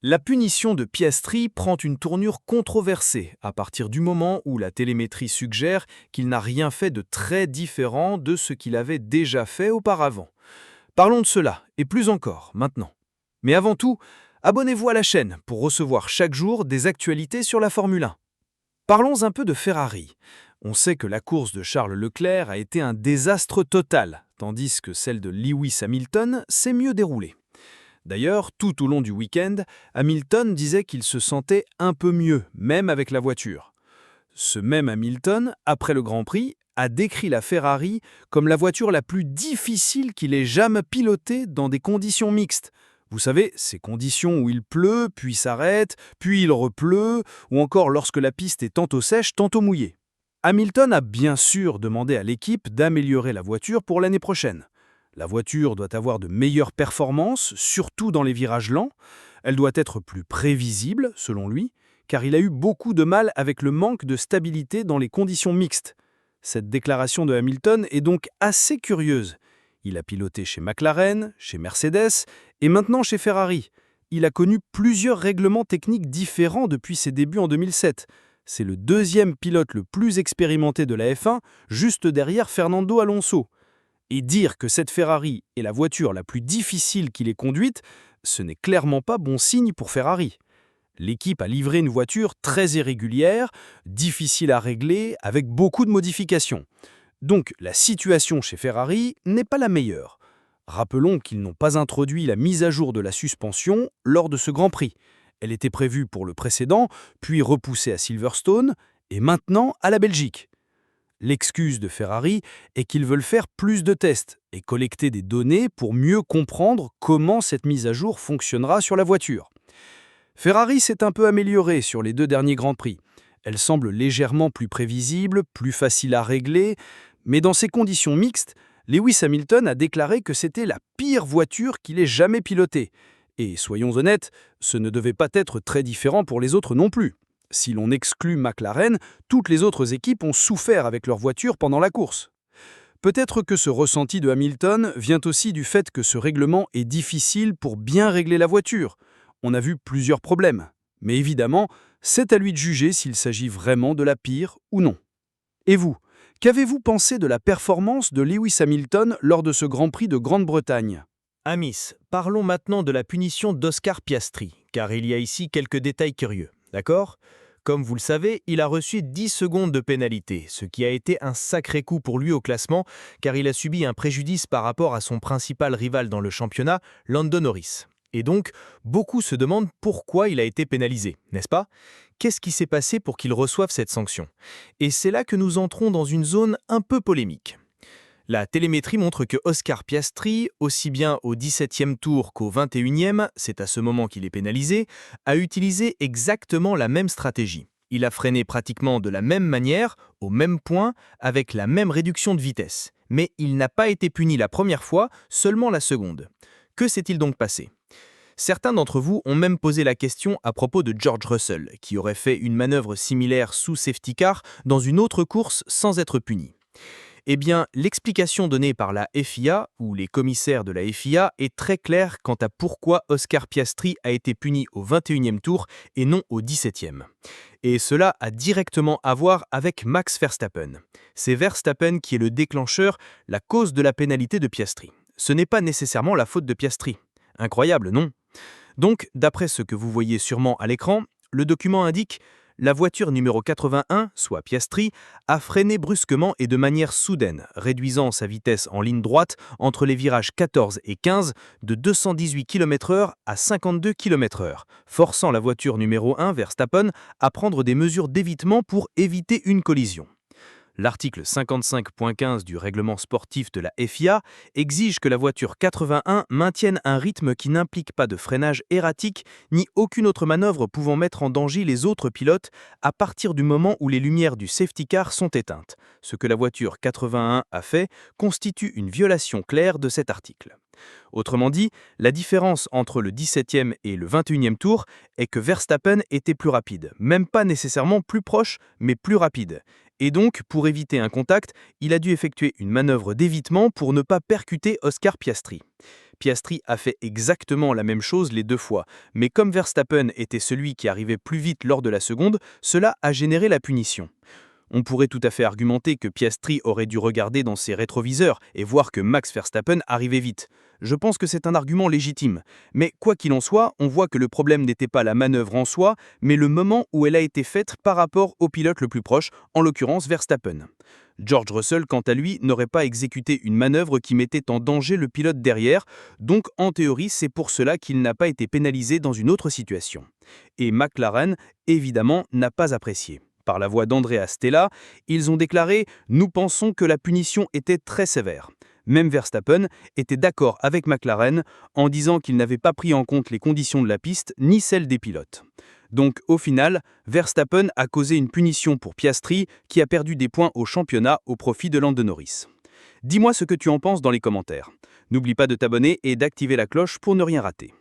La punition de Piastri prend une tournure controversée à partir du moment où la télémétrie suggère qu'il n'a rien fait de très différent de ce qu'il avait déjà fait auparavant. Parlons de cela, et plus encore, maintenant. Mais avant tout, abonnez-vous à la chaîne pour recevoir chaque jour des actualités sur la Formule 1. Parlons un peu de Ferrari. On sait que la course de Charles Leclerc a été un désastre total, tandis que celle de Lewis Hamilton s'est mieux déroulée. D'ailleurs, tout au long du week-end, Hamilton disait qu'il se sentait un peu mieux, même avec la voiture. Ce même Hamilton, après le Grand Prix, a décrit la Ferrari comme la voiture la plus difficile qu'il ait jamais pilotée dans des conditions mixtes. Vous savez, ces conditions où il pleut, puis s'arrête, puis il repleut, ou encore lorsque la piste est tantôt sèche, tantôt mouillée. Hamilton a bien sûr demandé à l'équipe d'améliorer la voiture pour l'année prochaine. La voiture doit avoir de meilleures performances, surtout dans les virages lents. Elle doit être plus prévisible, selon lui, car il a eu beaucoup de mal avec le manque de stabilité dans les conditions mixtes. Cette déclaration de Hamilton est donc assez curieuse. Il a piloté chez McLaren, chez Mercedes et maintenant chez Ferrari. Il a connu plusieurs règlements techniques différents depuis ses débuts en 2007. C'est le deuxième pilote le plus expérimenté de la F1, juste derrière Fernando Alonso. Et dire que cette Ferrari est la voiture la plus difficile qu'il ait conduite, ce n'est clairement pas bon signe pour Ferrari. L'équipe a livré une voiture très irrégulière, difficile à régler, avec beaucoup de modifications. Donc la situation chez Ferrari n'est pas la meilleure. Rappelons qu'ils n'ont pas introduit la mise à jour de la suspension lors de ce Grand Prix. Elle était prévue pour le précédent, puis repoussée à Silverstone, et maintenant à la Belgique. L'excuse de Ferrari est qu'ils veulent faire plus de tests et collecter des données pour mieux comprendre comment cette mise à jour fonctionnera sur la voiture. Ferrari s'est un peu améliorée sur les 2 derniers Grands Prix. Elle semble légèrement plus prévisible, plus facile à régler, mais dans ces conditions mixtes, Lewis Hamilton a déclaré que c'était la pire voiture qu'il ait jamais pilotée. Et soyons honnêtes, ce ne devait pas être très différent pour les autres non plus. Si l'on exclut McLaren, toutes les autres équipes ont souffert avec leur voiture pendant la course. Peut-être que ce ressenti de Hamilton vient aussi du fait que ce règlement est difficile pour bien régler la voiture. On a vu plusieurs problèmes. Mais évidemment, c'est à lui de juger s'il s'agit vraiment de la pire ou non. Et vous, qu'avez-vous pensé de la performance de Lewis Hamilton lors de ce Grand Prix de Grande-Bretagne ? Amis, parlons maintenant de la punition d'Oscar Piastri, car il y a ici quelques détails curieux. D'accord ? Comme vous le savez, il a reçu 10 secondes de pénalité, ce qui a été un sacré coup pour lui au classement, car il a subi un préjudice par rapport à son principal rival dans le championnat, Lando Norris. Et donc, beaucoup se demandent pourquoi il a été pénalisé, n'est-ce pas ? Qu'est-ce qui s'est passé pour qu'il reçoive cette sanction ? Et c'est là que nous entrons dans une zone un peu polémique. La télémétrie montre que Oscar Piastri, aussi bien au 17e tour qu'au 21e, c'est à ce moment qu'il est pénalisé, a utilisé exactement la même stratégie. Il a freiné pratiquement de la même manière, au même point, avec la même réduction de vitesse. Mais il n'a pas été puni la première fois, seulement la seconde. Que s'est-il donc passé ? Certains d'entre vous ont même posé la question à propos de George Russell, qui aurait fait une manœuvre similaire sous safety car dans une autre course sans être puni. Eh bien, l'explication donnée par la FIA, ou les commissaires de la FIA, est très claire quant à pourquoi Oscar Piastri a été puni au 21e tour et non au 17e. Et cela a directement à voir avec Max Verstappen. C'est Verstappen qui est le déclencheur, la cause de la pénalité de Piastri. Ce n'est pas nécessairement la faute de Piastri. Incroyable, non ? Donc, d'après ce que vous voyez sûrement à l'écran, le document indique la voiture numéro 81, soit Piastri, a freiné brusquement et de manière soudaine, réduisant sa vitesse en ligne droite entre les virages 14 et 15 de 218 km/h à 52 km/h, forçant la voiture numéro 1, Verstappen, à prendre des mesures d'évitement pour éviter une collision. L'article 55.15 du règlement sportif de la FIA exige que la voiture 81 maintienne un rythme qui n'implique pas de freinage erratique ni aucune autre manœuvre pouvant mettre en danger les autres pilotes à partir du moment où les lumières du safety car sont éteintes. Ce que la voiture 81 a fait constitue une violation claire de cet article. Autrement dit, la différence entre le 17e et le 21e tour est que Verstappen était plus rapide, même pas nécessairement plus proche, mais plus rapide. Et donc, pour éviter un contact, il a dû effectuer une manœuvre d'évitement pour ne pas percuter Oscar Piastri. Piastri a fait exactement la même chose les 2 fois, mais comme Verstappen était celui qui arrivait plus vite lors de la seconde, cela a généré la punition. On pourrait tout à fait argumenter que Piastri aurait dû regarder dans ses rétroviseurs et voir que Max Verstappen arrivait vite. Je pense que c'est un argument légitime. Mais quoi qu'il en soit, on voit que le problème n'était pas la manœuvre en soi, mais le moment où elle a été faite par rapport au pilote le plus proche, en l'occurrence Verstappen. George Russell, quant à lui, n'aurait pas exécuté une manœuvre qui mettait en danger le pilote derrière, donc en théorie c'est pour cela qu'il n'a pas été pénalisé dans une autre situation. Et McLaren, évidemment, n'a pas apprécié. Par la voix d'Andrea Stella, ils ont déclaré « Nous pensons que la punition était très sévère ». Même Verstappen était d'accord avec McLaren en disant qu'il n'avait pas pris en compte les conditions de la piste ni celles des pilotes. Donc au final, Verstappen a causé une punition pour Piastri qui a perdu des points au championnat au profit de Lando Norris. Dis-moi ce que tu en penses dans les commentaires. N'oublie pas de t'abonner et d'activer la cloche pour ne rien rater.